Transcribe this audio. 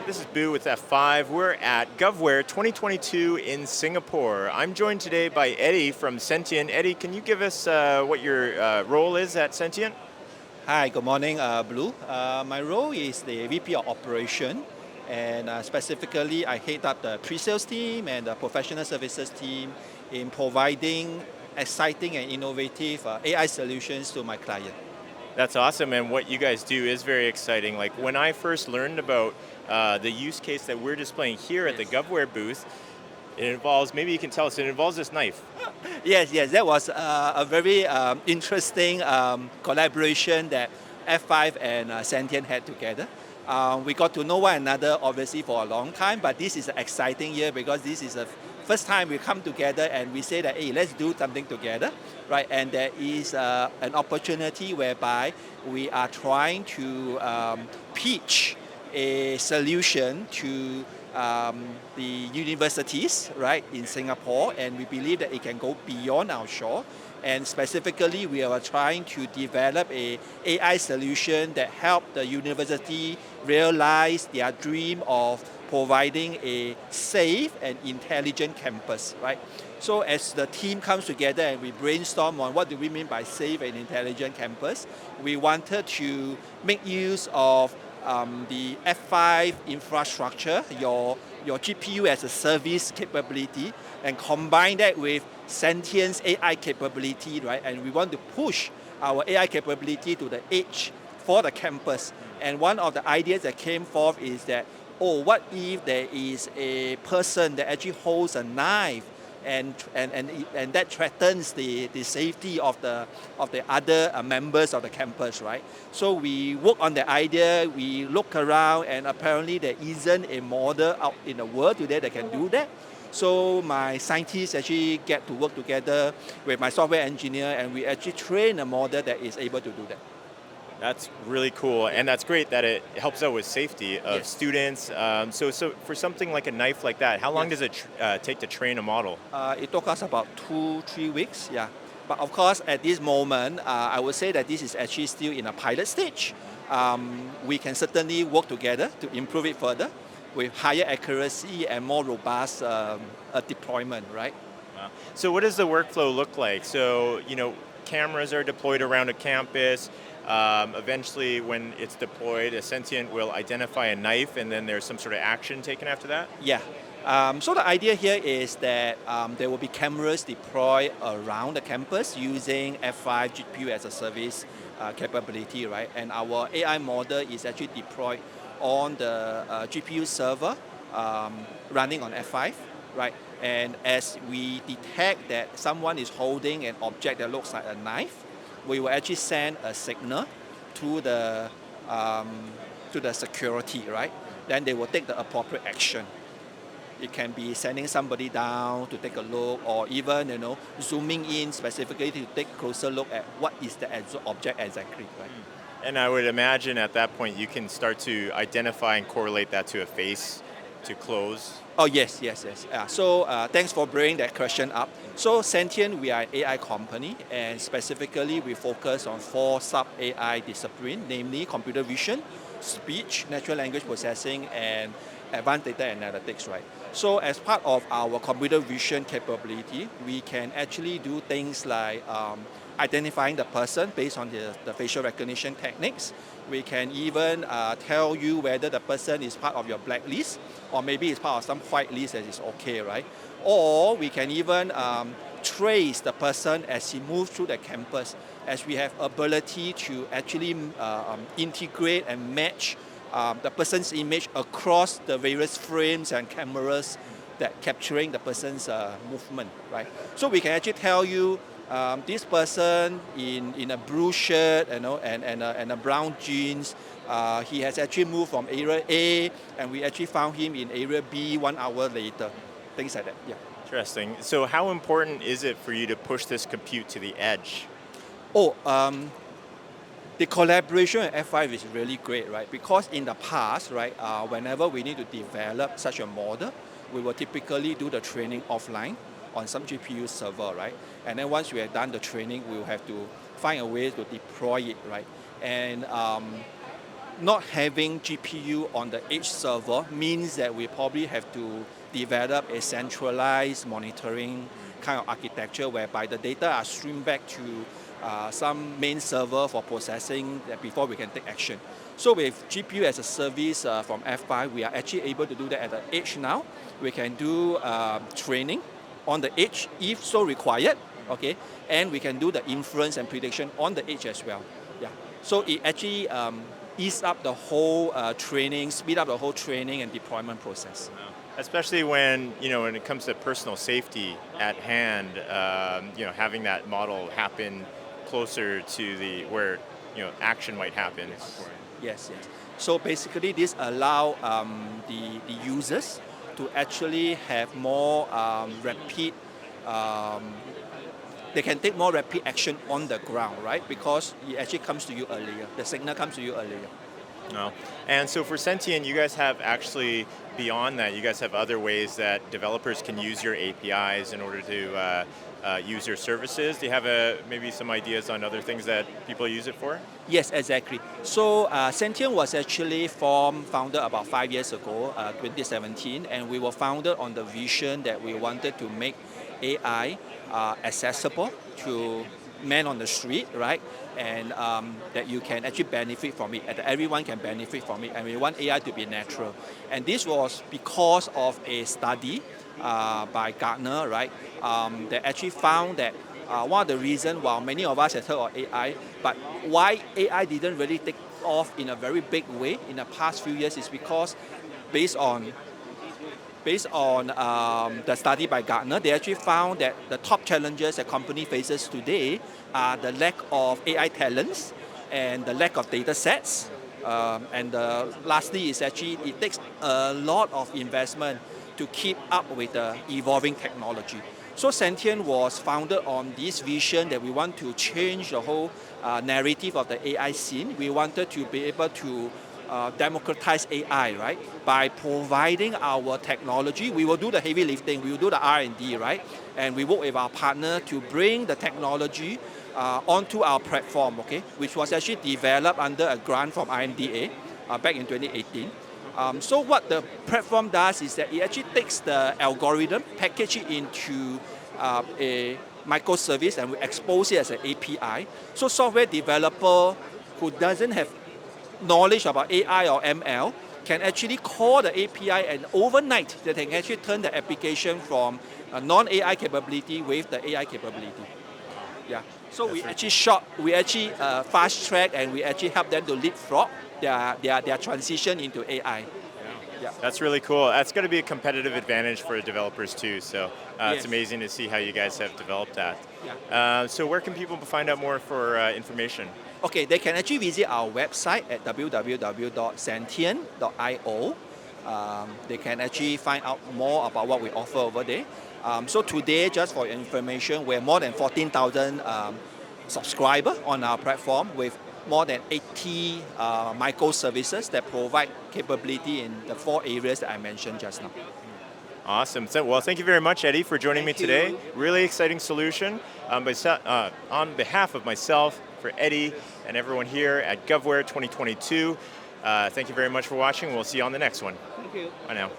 This is Boo with F5. We're at GovWare 2022 in Singapore. I'm joined today by Eddie from Sentient. Eddie, can you give us what your role is at Sentient? Hi, good morning, Blue. My role is the VP of Operation, and specifically I head up the pre-sales team and the professional services team in providing exciting and innovative AI solutions to my client. That's awesome, and what you guys do is very exciting. Like when I first learned about the use case that we're displaying here at the Yes. GovWare booth, it involves, maybe you can tell us, it involves this knife. Yes, that was a very interesting collaboration that F5 and Sentient had together. We got to know one another obviously for a long time, but this is an exciting year because this is the first time we come together and we say that, hey, let's do something together, right? And there is an opportunity whereby we are trying to pitch a solution to the universities, right, in Singapore, and we believe that it can go beyond our shore. And specifically, we are trying to develop a AI solution that help the university realize their dream of providing a safe and intelligent campus, right? So as the team comes together and we brainstorm on what do we mean by safe and intelligent campus, we wanted to make use of the F5 infrastructure, your GPU as a service capability, and combine that with Sentient's AI capability, right? And we want to push our AI capability to the edge for the campus. And one of the ideas that came forth is that, oh, what if there is a person that actually holds a knife and that threatens the safety of the other members of the campus, right? So we work on the idea, we look around, and apparently there isn't a model out in the world today that can do that. So my scientists actually get to work together with my software engineer, and we actually train a model that is able to do that. That's really cool, and that's great that it helps out with safety of Yes. students. So for something like a knife like that, how long Yes. does it take to train a model? It took us about 2-3 weeks, yeah. But of course, at this moment, I would say that this is actually still in a pilot stage. We can certainly work together to improve it further with higher accuracy and more robust deployment, right? So what does the workflow look like? So, cameras are deployed around a campus. Eventually, when it's deployed, a Sentient will identify a knife, and then there's some sort of action taken after that? Yeah. So the idea here is that there will be cameras deployed around the campus using F5 GPU as a service capability, right? And our AI model is actually deployed on the GPU server running on F5, right? And as we detect that someone is holding an object that looks like a knife, we will actually send a signal to the security, right? Then they will take the appropriate action. It can be sending somebody down to take a look, or even zooming in specifically to take a closer look at what is the object exactly, right? And I would imagine at that point you can start to identify and correlate that to a face to close. Oh, yes. So thanks for bringing that question up. So Sentient, we are an AI company, and specifically we focus on 4 sub-AI disciplines, namely computer vision, speech, natural language processing, and advanced data analytics, right? So as part of our computer vision capability, we can actually do things like identifying the person based on the facial recognition techniques. We can even tell you whether the person is part of your blacklist, or maybe it's part of some white list that is okay, right? Or we can even trace the person as he moves through the campus, as we have ability to actually integrate and match the person's image across the various frames and cameras that capturing the person's movement, right? So we can actually tell you this person in a blue shirt, and a brown jeans, he has actually moved from area A, and we actually found him in area B 1 hour later, things like that. Yeah. Interesting. So how important is it for you to push this compute to the edge? Oh, the collaboration at F5 is really great, right? Because in the past, right, whenever we need to develop such a model, we will typically do the training offline on some GPU server, right? And then once we have done the training, we will have to find a way to deploy it, right? And not having GPU on the edge server means that we probably have to develop a centralized monitoring kind of architecture whereby the data are streamed back to some main server for processing before we can take action. So with GPU as a service from F5, we are actually able to do that at the edge now. We can do training on the edge if so required, okay, and we can do the inference and prediction on the edge as well. Yeah. So it actually ease up the whole training, speed up the whole training and deployment process. Especially when when it comes to personal safety at hand, having that model happen closer to the where action might happen. Yes. So basically, this allow the users to actually have more rapid. They can take more rapid action on the ground, right? Because it actually comes to you earlier. The signal comes to you earlier. No. And so for Sentient, you guys have actually, beyond that, you guys have other ways that developers can use your APIs in order to use your services. Do you have maybe some ideas on other things that people use it for? Yes, exactly. So Sentient was actually founded about 5 years ago, 2017, and we were founded on the vision that we wanted to make AI accessible to men on the street, right? And that you can actually benefit from it, and that everyone can benefit from it, and we want AI to be natural. And this was because of a study by Gartner, right? That actually found that one of the reasons, while many of us have heard of AI, but why AI didn't really take off in a very big way in the past few years is because based on the study by Gartner, they actually found that the top challenges that company faces today are the lack of AI talents and the lack of data sets. And lastly is actually it takes a lot of investment to keep up with the evolving technology. So Sentient was founded on this vision that we want to change the whole narrative of the AI scene. We wanted to be able to democratize AI, right? By providing our technology, we will do the heavy lifting, we will do the R&D, right? And we work with our partner to bring the technology onto our platform, okay? Which was actually developed under a grant from IMDA back in 2018. So what the platform does is that it actually takes the algorithm, package it into a microservice, and we expose it as an API. So software developer who doesn't have knowledge about AI or ML can actually call the API, and overnight they can actually turn the application from a non-AI capability with the AI capability. Yeah. So we actually fast track, and we actually help them to leapfrog their transition into AI. Yeah. That's really cool. That's going to be a competitive advantage for developers too. So it's amazing to see how you guys have developed that. Yeah. So where can people find out more for information? Okay, they can actually visit our website at www.sentient.io. They can actually find out more about what we offer over there. So today, just for your information, we're more than 14,000 subscribers on our platform with more than 80 microservices that provide capability in the 4 areas that I mentioned just now. Awesome. So, well, thank you very much, Eddie, for joining me today. Really exciting solution. On behalf of myself, for Eddie, and everyone here at GovWare 2022, thank you very much for watching. We'll see you on the next one. Thank you. Bye now.